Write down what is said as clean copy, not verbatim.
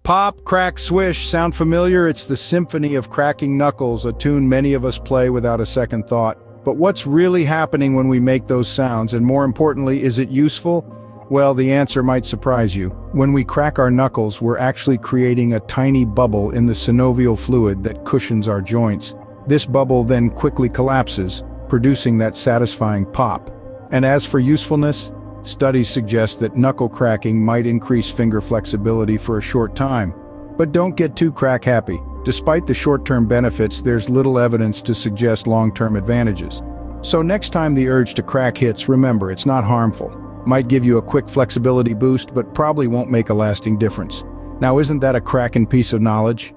Pop, crack, swish, sound familiar? It's the symphony of cracking knuckles, a tune many of us play without a second thought. But what's really happening when we make those sounds, and more importantly, is it useful? Well, the answer might surprise you. When we crack our knuckles, we're actually creating a tiny bubble in the synovial fluid that cushions our joints. This bubble then quickly collapses, producing that satisfying pop. And as for usefulness, studies suggest that knuckle cracking might increase finger flexibility for a short time. But don't get too crack happy. Despite the short-term benefits, there's little evidence to suggest long-term advantages. So next time the urge to crack hits, remember, it's not harmful. Might give you a quick flexibility boost, but probably won't make a lasting difference. Now, isn't that a cracking piece of knowledge?